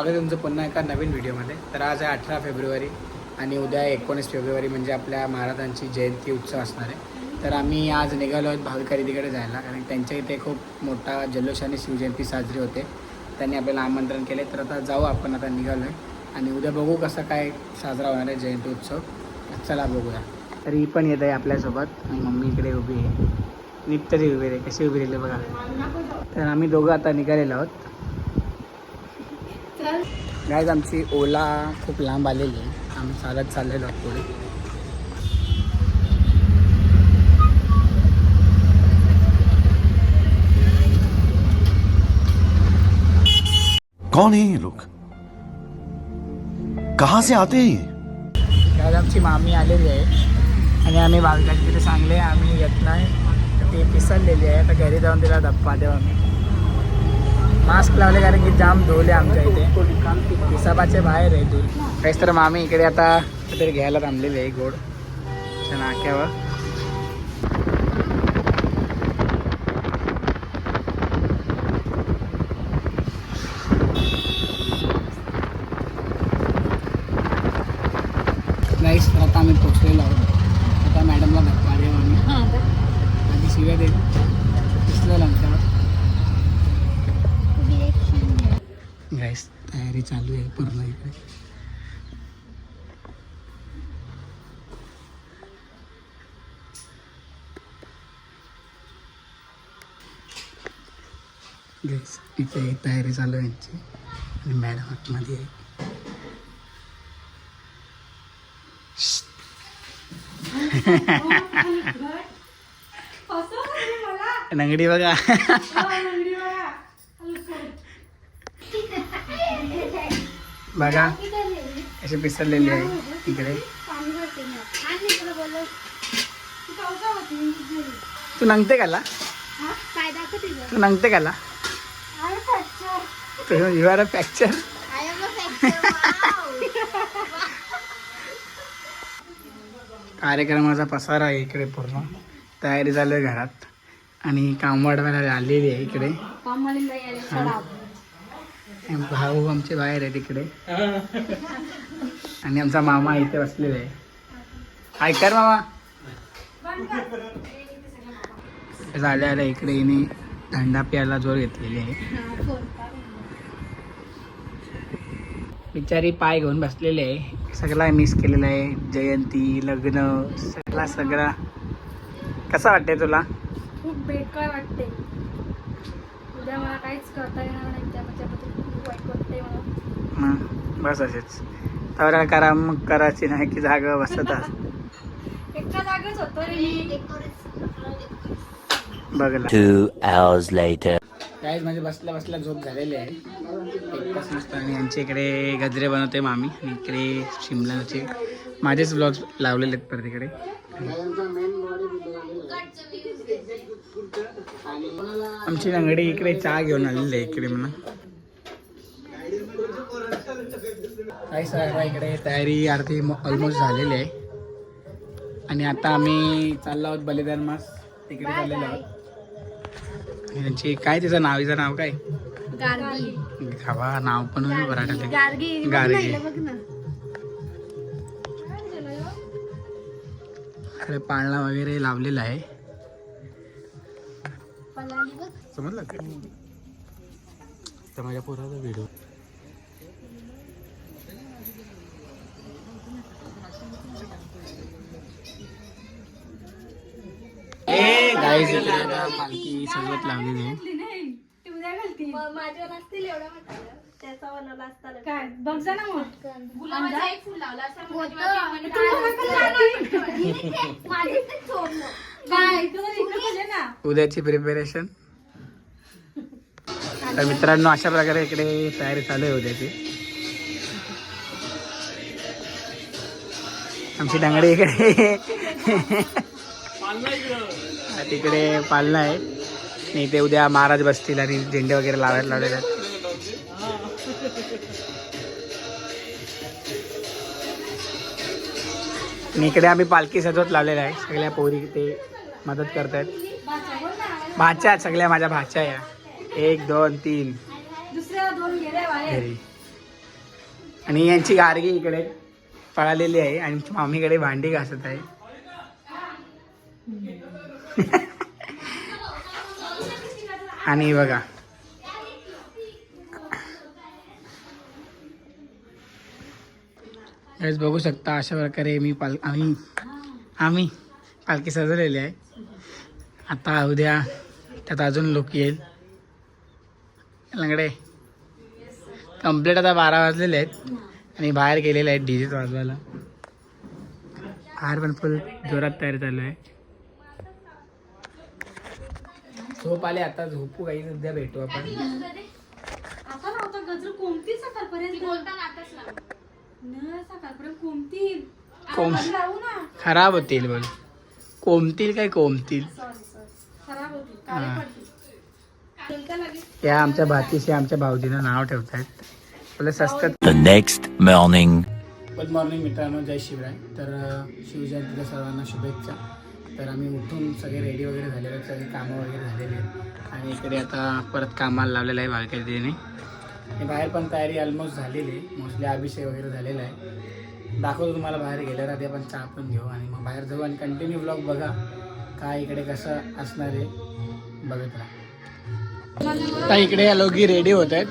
स्वागत आहे तुमचं पुन्हा एका नवीन व्हिडिओमध्ये. तर आज आहे 18 फेब्रुवारी आणि उद्या 19 फेब्रुवारी म्हणजे आपल्या महाराजांची जयंती उत्सव असणार आहे. तर आम्ही आज निघालो आहोत भाविक तिकडे जायला, कारण त्यांच्या इथे खूप मोठा जल्लोषाने शिवजयंती साजरी होते. त्यांनी आपल्याला आमंत्रण केले. तर आता जाऊ आपण, आता निघालो आहे आणि उद्या बघू कसं काय साजरा होणार आहे जयंती उत्सव. चला बघूया. तर ही पण येत आहे आपल्यासोबत आणि मम्मी इकडे उभी आहे, निपतरी उभी आहे, कशी उभी राहिली बघा. तर आम्ही दोघं आता निघालेलो आहोत. गाईज आमची ओला खूप लांब आलेली आहे, आम्ही चालत चाललेलो आहोत पुढे. कौन है ये लोग, कहाँ से आते हैं? गाईज आमची मामी आलेली आहे आणि आम्ही भाविकांची तिथे सांगले आम्ही येत नाही, तर ती पिसरलेली आहे. आता घरी जाऊन तिला धप्पा देऊ आम्ही. मास्क लावले कारण की जाम धुवले आमच्या इथे, हिसाबाचे बाहेर आहे दूर काहीच. तर मामी इकडे आता कुठेतरी घ्यायला थांबलेली आहे गोड नाक्यावर. नाहीच तर आता आम्ही पोचलेलो आहोत. आता मॅडमला धक्का देऊ आम्ही, आधी शिव्या दे दिसलेलं आमच्यावर. गाईस तयारी चालू आहे पूर्ण इकडे. गाईस इथे तयारी चालू आहे यांची आणि मॅडम आतमध्ये आहे. नंगडी बघा. बघा अशी पिसरलेली आहे इकडे. तू नंगते काला, तू नंगते काला, यू आर अ फ्रॅक्चर. कार्यक्रमाचा पसारा आहे इकडे पूर्ण. तयारी चालू आहे घरात आणि काम वाढवायला आलेली आहे इकडे. भाऊ आमचे बाहेर आहे तिकडे आणि आमचा मामा इथे बसलेला आहे. ऐकर मामा. झाल्या आल्या इकडे येणे थंडा प्यायला जोर घेतलेली आहे. बिचारी पाय घेऊन बसलेले आहे. सगळा मिस केलेला आहे, जयंती, लग्न, सगळा. कसा वाटते तुला? खूप बेकार वाटते. उद्या मला काहीच करता येणार नाही, त्याबद्दल खूप वाईट वाटते मला. बस असेच तर करा, मग करायची नाही की जागा बसत एका जागेच होतो रे मी. बघला 2 hours later. काहीच म्हणजे बसल्या बसल्या झोप झालेली आहे. एक तास नुसतं. आणि यांच्या इकडे गजरे बनवते मामी आणि इकडे शिमलाचे माझेच ब्लॉग्स लावलेले आहेत परत इकडे. आमची लंगडी इकडे चहा घेऊन आलेली आहे इकडे म्हणा. काही सगळं इकडे तयारी अर्धी ऑलमोस्ट झालेली आहे आणि आता आम्ही चाललो आहोत बलिदान मास तिकडे चाललेलो आहोत. यांची काय तिचं नाव, हिचं नाव काय? गार्गी. खावा नाव पण बराठा गार्गी. गार्गी. बघ ना. इकडे पाळणा वगैरे लावलेला आहे. समजलं का? तर माझ्या पोराचा व्हिडिओ. गाईज इकडे आता पालखी सजवत लावलेली आहे. काय बघ जा ना मग. उद्याची प्रिपरेशन. तर मित्रांनो अशा प्रकारे इकडे तयारी चालू आहे उद्याची. आमची डांगडी इकडे तिकडे पालना आहे आणि ते उद्या महाराज बसतील आणि झेंडे वगैरे लावायला लावलेले आहेत. आणि इकडे आम्ही पालखी सजवत लावलेला आहे. सगळ्या पोरी ते मदत करतायत. भाच्या सगळ्या माझ्या भाच्या या 1 2 3 दुसऱ्या 2 गेल्या बाहेर. घरी आणि यांची गार्गी इकडे पळालेली आहे आणि मामीकडे भांडी घासत आहे. आणि बघा हेच बघू शकता अशा प्रकारे आम्ही पालखी सजवलेली आहे. आता उद्या त्यात अजून लोक येईल. लंगडे कंप्लीट आता 12 वाजलेले आहेत आणि बाहेर गेलेले आहेत डीजे वाजवायला. बाहेर पण फुल जोरात तयारी चालू आहे. झोप आले आता झोपू काही उद्या भेटू आपण. आता नव्हता गजर कोणती सकाळपर्यंत कोणती लावू ना खराब होतील बोल. कोंबतील काय कोंबतील. खराब होती हा. चलता लगेच. या आमच्या भातीशी आमच्या भाऊजीनं नाव ठेवतात. आपलं सस्तात. The next morning. Good morning मित्रांनो, जय शिवराय. तर शिवजयंतीच्या सर्वांना शुभेच्छा. तर आम्ही उठून सगळे रेडी वगैरे झालेले आहेत, सगळे कामं वगैरे झालेले आहेत आणि इकडे आता परत कामाला लावलेलं आहे भालक्या दिदीने. आणि बाहेर पण तयारी ऑलमोस्ट झालेली आहे. मोस्टली अभिषेक वगैरे झालेला आहे. दाखवतो तुम्हाला बाहेर गेल्यावर. आधी आपण चहा पण घेऊ आणि मग बाहेर जाऊ आणि कंटिन्यू ब्लॉग बघा काय इकडे कसं असणार आहे बघत राहा. आता इकडे या लोकी रेडी होत आहेत.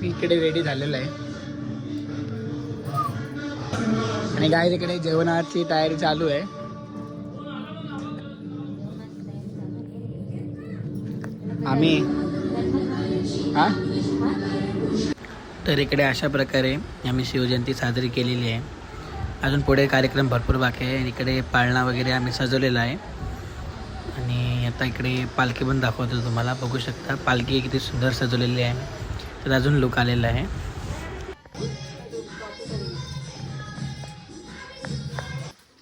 मी इकडे रेडी झालेलं आहे आणि गाय इकडे जेवणाची तयारी चालू आहे. आम्ही हा तर इकडे अशा प्रकारे आम्ही शिवजयंती साजरी केलेली आहे. अजून पुढे कार्यक्रम भरपूर बाकी आहे. इकडे पाळणा वगैरे आम्ही सजवलेला आहे आणि आता इकडे पालखी पण दाखवतो तुम्हाला. बघू शकता पालखी किती सुंदर सजवलेली आहे. तर अजून लुक आलेला आहे.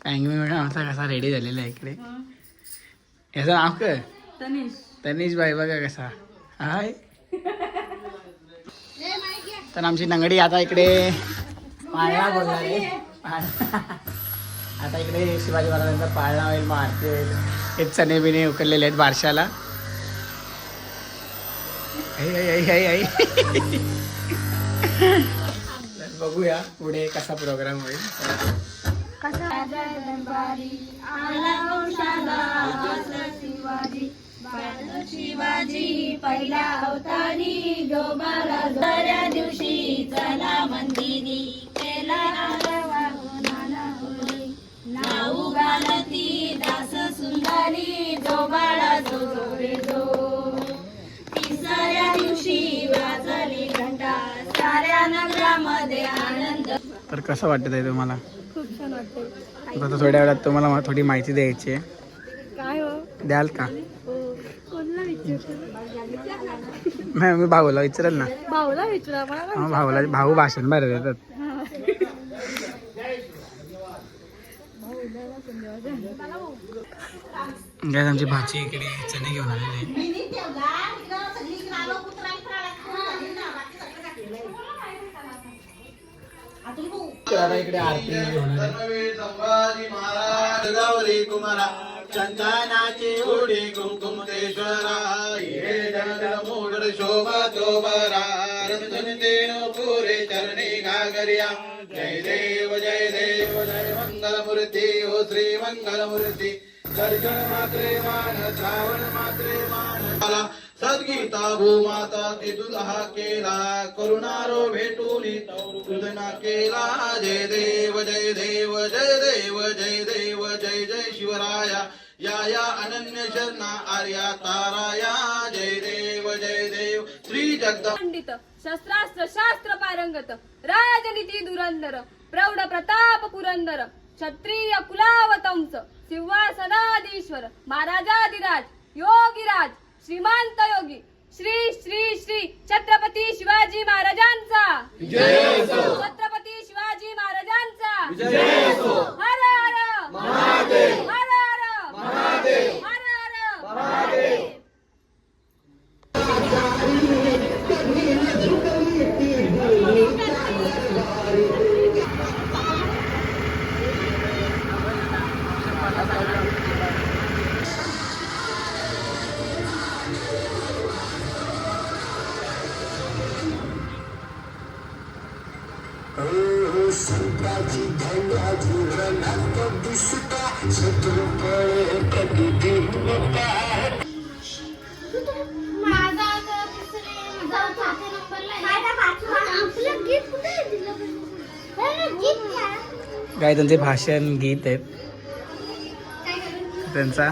कांगमी मॅडम आता कसा रेडी झालेला आहे इकडे. याचं नाव काय? तनिष बाई बघा कसा हाय. तर आमची नंगडी आता इकडे पाळणा बोलणार आहे. आता इकडे शिवाजी महाराजांचा पाळणा होईल, मग आरती होईल. हे चणे बिणे उकडलेले आहेत बारशाला. तर बघूया पुढे कसा प्रोग्राम होईल. शिवाजी पहिला अवतारी जोबाला जोऱ्या दिवशी चला मंदिरी केला नाऊ गालती दास सुंदरी जोबाला जो रे जो. तिसऱ्या दिवशी वाजली घंटा साऱ्या नगरामध्ये आनंद. तर कसं वाटत आहे तुम्हाला? खूप छान वाटतंय. आता थोड्या वेळात तुम्हाला थोडी माहिती द्यायची आहे. काय हो द्याल का? कोणला विचारतो? नाही मी भाऊला विचारेल ना. भाऊला विचारा मला. भाऊला भाऊ भाषण बरं देतात. काय आमची भाची इकडे चणे घेऊन आलेली आहे. आता इकडे आरती होणार आहे. संभाजी महाराज गौरी कुमारा चंदनाची उडी कुंकुमेश्वरा हे जन मोड शोभा चोबरा रंजनतेन पुरे चरणी घागरिया. जय देव जय देव जय मंगलमूर्ती ओ श्री मंगलमूर्ती. दर्शन मात्रे मान श्रावण मात्रे मान सद्गीता भूमाता ती दुल्हा केला करुणारो भेटूनी तुझना केला. जय देव जय देव जय देव जय देव जय जय शिवराया या अनन्य शरणा आर्या ताराया. जय देव जय देव श्री जगदंब. पंडित शस्त्रास्त्र शास्त्र पारंगत राजनीती धुरंधर प्रौढ प्रताप पुरंदर क्षत्रिय कुलावतंस सिंहासनाधीश्वर महाराजाधिराज योगीराज श्रीमंत योगी श्री श्री श्री छत्रपती शिवाजी महाराजांचा छत्रपती शिवाजी महाराजांचा हर हर महादेव हर हर महादेव हर हर महादेव. माझा आता तिसरा चौथा नंबरला आहे. माझा पाचवा. आपलं गीत कुठे आहे दिलं? गीत घ्या. काय त्यांचे भाषण गीत आहेत त्यांचा.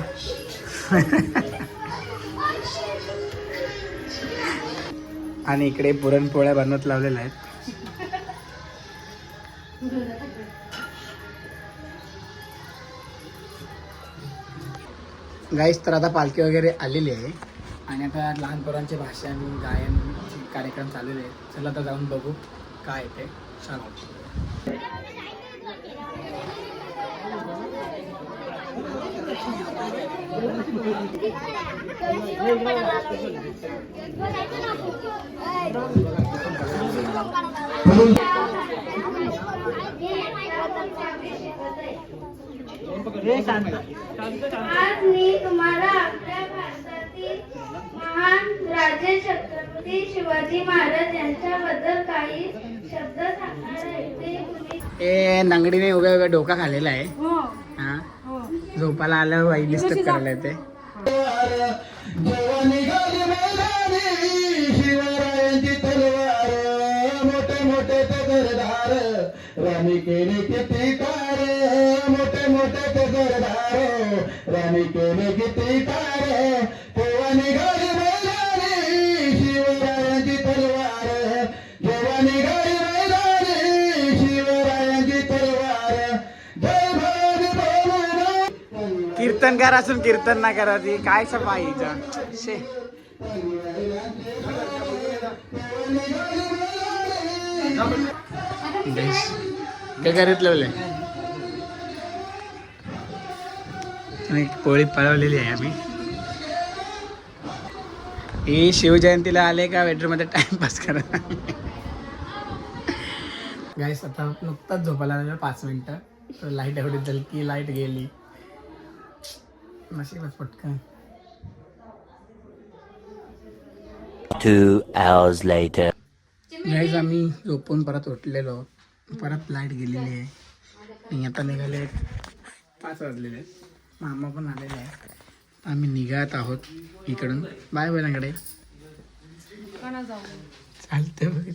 आणि इकडे पुरणपोळ्या बनवत लावलेल्या आहेत. गाईस तर आता पालखी वगैरे आलेली आहे आणि आता लहान पोरांचे भाषण गायन कार्यक्रम चाललेले आहेत. चला आता जाऊन बघू काय ते. चला. आज मी तुम्हाला आपल्या भारतातील महान राजे छत्रपती शिवाजी महाराज यांच्याबद्दल काही शब्द सांगणार आहे. ते कुणी ए नंगडीने उभ्या उभ्या डोका खाल्लेला आहे. हो हा हो झोपाला आल्यावर वाईट डिस्टर्ब करायला येते. जेव्हा निघाली मैदानी शिवरायांची तलवार मोठे मोठे ते घरदार राणी केले किती कार मोठे मोठे ते घरदार राणी केले किती कार तेव्हा निघाली मैदानी शिवरायांची तलवार जेव्हा निघाली मैदानी शिवरायांची तलवार जय भवानी बोलू कीर्तनकार असून कीर्तन ना करा ती काय सफाईचा शे. काय करत लावले पोळी पळवलेली आहे आम्ही. ही शिवजयंतीला आले का वेटरमध्ये टाइमपास करा. गाईस आता नुकताच झोपायला लागलं 5 मिनिटं. तर लाईट एवढी झाली की लाईट गेली. नशीबच पटकन. 2 hours later. गाईस आम्ही झोपून परत उठलेलो. परत लाईट गेलेली आहे आणि आता निघाले 5 वाजलेले आहेत. मामा पण आलेले आहे. आम्ही निघत आहोत इकडून. बाय बैलांकडे चालतं बघ.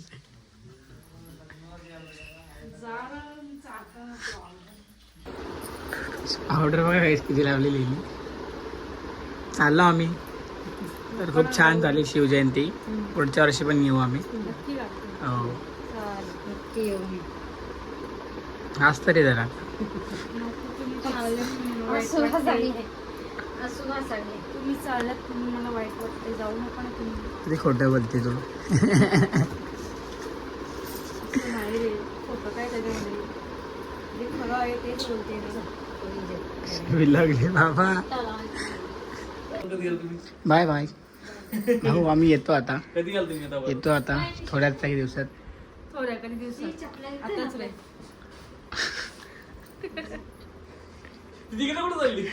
पावडर बघा काहीच किती लावलेली. चाललो आम्ही. तर खूप छान झाली शिवजयंती. पुढच्या वर्षी पण येऊ आम्ही. हो आज तरी जरा तुम्ही चालत तुम्ही मला वाईट वाटते. जाऊ नका ना तुम्ही. किती खोटं बोलते तू. नाही रे खोटं काय त्याच्यामध्ये जे खरं आहे तेच बोलते मी. लागले बाबा. Bye bye. भाऊ आम्ही येतो आता. येतो आता थोड्याच काही दिवसात. थोड्या काही दिवसात आताच रे. तिथे कुठं चालली